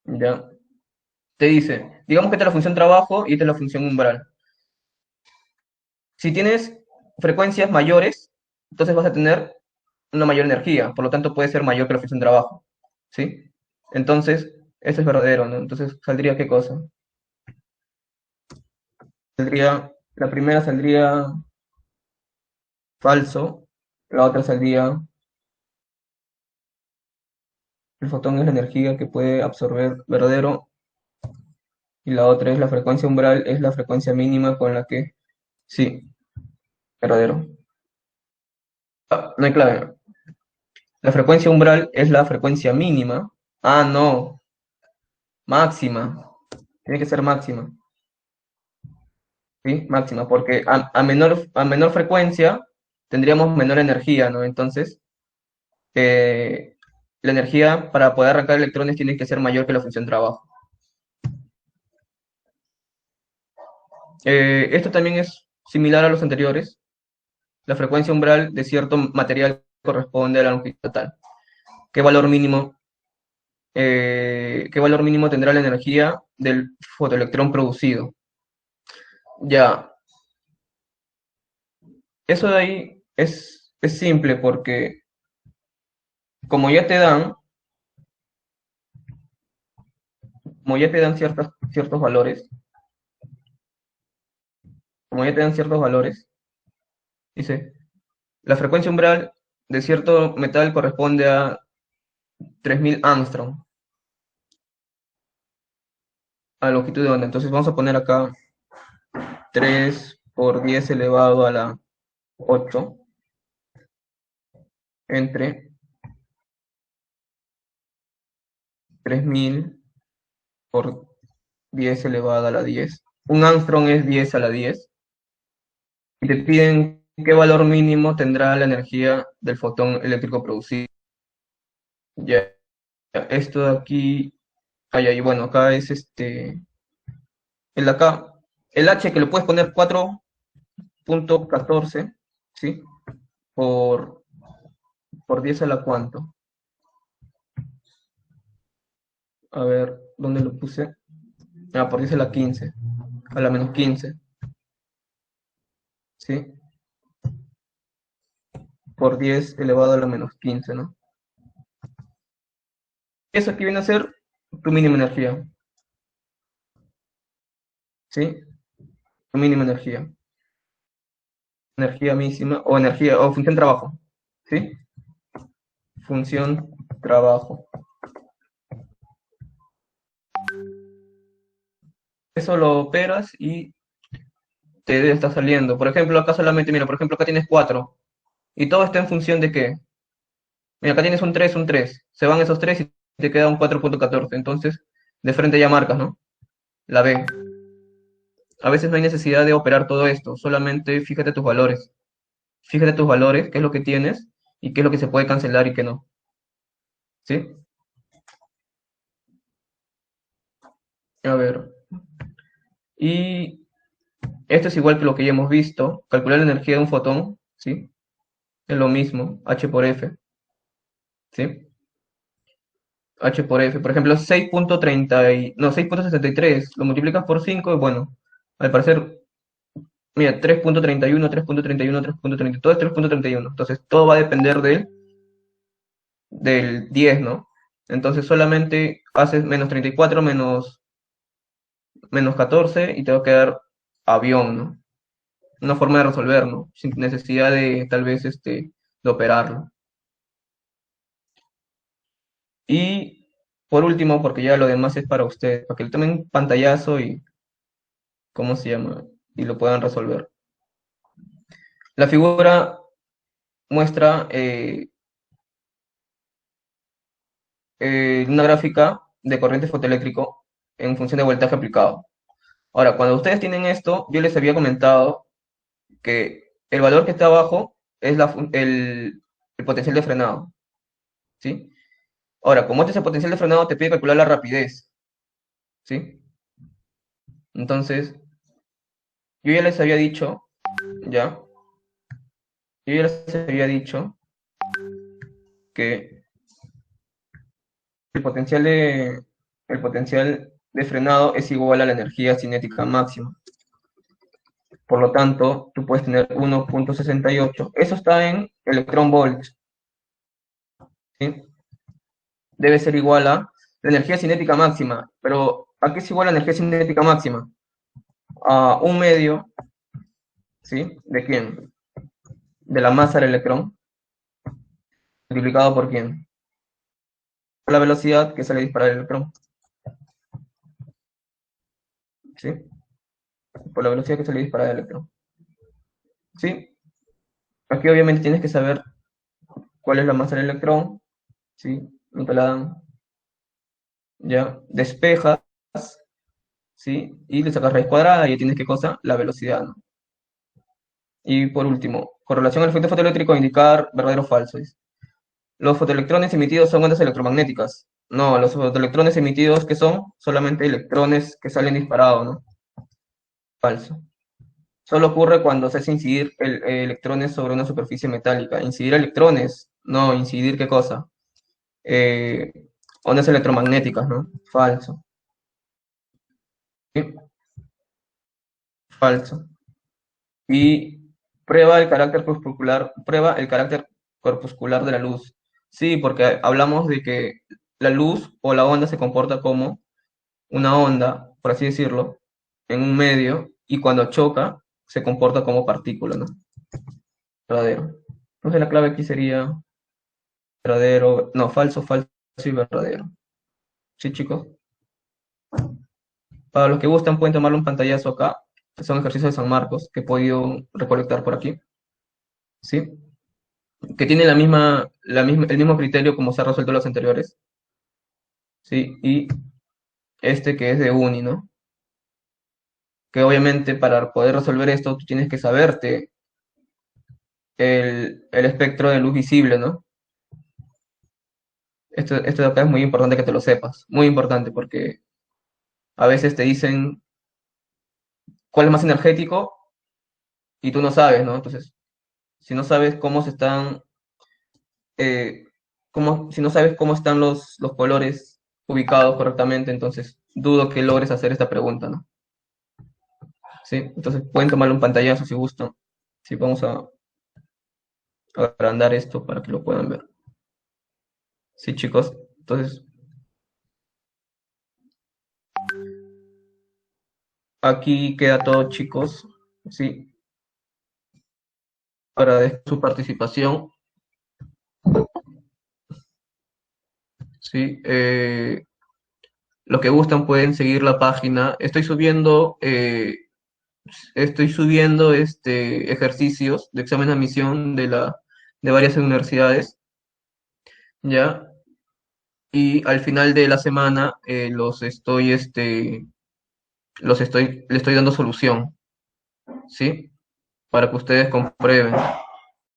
Ya. Te dice, digamos que esta es la función trabajo y esta es la función umbral. Si tienes frecuencias mayores, entonces vas a tener una mayor energía, por lo tanto puede ser mayor que la función trabajo, ¿sí? Entonces, eso es verdadero, ¿no? Entonces, ¿saldría qué cosa? La primera saldría falso, la otra saldría, el fotón es la energía que puede absorber verdadero, y la otra es la frecuencia umbral, es la frecuencia mínima con la que, sí, verdadero. Ah, no hay clave. La frecuencia umbral es la frecuencia mínima. Ah, no, máxima. Tiene que ser máxima. ¿Sí? Máxima, porque a menor frecuencia tendríamos menor energía, ¿no? Entonces, eh, la energía para poder arrancar electrones tiene que ser mayor que la función trabajo. Esto también es similar a los anteriores. La frecuencia umbral de cierto material corresponde a la longitud total. ¿Qué valor mínimo, qué valor mínimo tendrá la energía del fotoelectrón producido? Ya, eso de ahí es simple porque como ya te dan, como ya te dan ciertos valores, como ya te dan ciertos valores, dice, la frecuencia umbral de cierto metal corresponde a 3000 Armstrong a longitud de onda. Entonces vamos a poner acá 3 por 10 elevado a la 8 entre 3000 por 10 elevado a la 10. Un Armstrong es 10 a la 10. Y te piden qué valor mínimo tendrá la energía del fotón eléctrico producido. Ya, esto de aquí, y bueno, acá es el acá, el H que le puedes poner 4.14, ¿sí? Por, por 10 a la cuánto. A ver, ¿dónde lo puse? Por 10 a la 15, a la menos 15, ¿sí? Por 10 elevado a la menos 15, ¿no? Eso aquí viene a ser tu mínima energía, ¿sí? Tu mínima energía. Energía máxima o energía o función trabajo, ¿sí? Función trabajo. Eso lo operas y te debe estar saliendo. Por ejemplo, acá solamente, mira, por ejemplo, acá tienes 4 y todo está en función de qué. Mira, acá tienes un 3. Se van esos 3 y te queda un 4.14. Entonces, de frente ya marcas, ¿no? La B. A veces no hay necesidad de operar todo esto, solamente fíjate tus valores. Fíjate tus valores, qué es lo que tienes y qué es lo que se puede cancelar y qué no. ¿Sí? A ver. Y esto es igual que lo que ya hemos visto. Calcular la energía de un fotón, ¿sí? Es lo mismo, H por F, ¿sí? H por F. Por ejemplo, 6.63, lo multiplicas por 5 y bueno, al parecer, mira, 3.31, 3.31, 3.30, todo es 3.31. Entonces, todo va a depender del 10, ¿no? Entonces, solamente haces menos 34 menos 14 y te va a quedar avión, ¿no? Una forma de resolver, ¿no? Sin necesidad de, tal vez, de operarlo. Y por último, porque ya lo demás es para ustedes, para que le tomen pantallazo y, ¿cómo se llama? Y lo puedan resolver. La figura muestra una gráfica de corriente fotoeléctrico en función de voltaje aplicado. Ahora, cuando ustedes tienen esto, yo les había comentado que el valor que está abajo es el potencial de frenado, ¿sí? Ahora, como este es el potencial de frenado, te pide calcular la rapidez, ¿sí? Entonces, yo ya les había dicho, ¿ya? Yo ya les había dicho que el potencial de frenado es igual a la energía cinética máxima. Por lo tanto, tú puedes tener 1.68. Eso está en electron volts, ¿sí? Debe ser igual a la energía cinética máxima. Pero, ¿a qué es igual la energía cinética máxima? A un medio, ¿sí? ¿De quién? De la masa del electrón, multiplicado por quién? Por la velocidad que sale a disparar el electrón, ¿sí? Por la velocidad que sale a disparar el electrón, ¿sí? Aquí obviamente tienes que saber cuál es la masa del electrón, ¿sí? No te la dan, ya. Despejas, ¿sí? Y le sacas raíz cuadrada y ya tienes qué cosa, la velocidad, ¿no? Y por último, con relación al efecto fotoeléctrico, indicar verdadero o falso. Dice. Los fotoelectrones emitidos son ondas electromagnéticas. No, los fotoelectrones emitidos, ¿qué son? Solamente electrones que salen disparados, ¿no? Falso. Solo ocurre cuando se hace incidir electrones sobre una superficie metálica. Incidir electrones, no, incidir qué cosa. Eh, Ondas electromagnéticas, ¿no? Falso. ¿Sí? Falso. Y prueba el carácter corpuscular de la luz. Sí, porque hablamos de que la luz o la onda se comporta como una onda, por así decirlo, en un medio y cuando choca se comporta como partícula, ¿no? Verdadero. Entonces la clave aquí sería verdadero, no, falso, falso y verdadero. ¿Sí, chicos? Para los que gustan pueden tomarle un pantallazo acá. Son ejercicios de San Marcos que he podido recolectar por aquí, ¿sí? Que tienen el mismo criterio como se ha resuelto los anteriores, ¿sí? Y este que es de Uni, ¿no? Que obviamente para poder resolver esto tú tienes que saberte el espectro de luz visible, ¿no? Esto de acá es muy importante que te lo sepas, muy importante porque a veces te dicen cuál es más energético y tú no sabes, ¿no? Entonces, si no sabes cómo se están, si no sabes cómo están los colores ubicados correctamente, entonces dudo que logres hacer esta pregunta, ¿no? Sí, entonces pueden tomarle un pantallazo si gustan. Sí, vamos a agrandar esto para que lo puedan ver. Sí, chicos, entonces aquí queda todo, chicos. Sí, para su participación. Sí, los que gustan pueden seguir la página. Estoy subiendo ejercicios de examen de admisión de varias universidades, ¿ya? Y al final de la semana le estoy dando solución, ¿sí? Para que ustedes comprueben.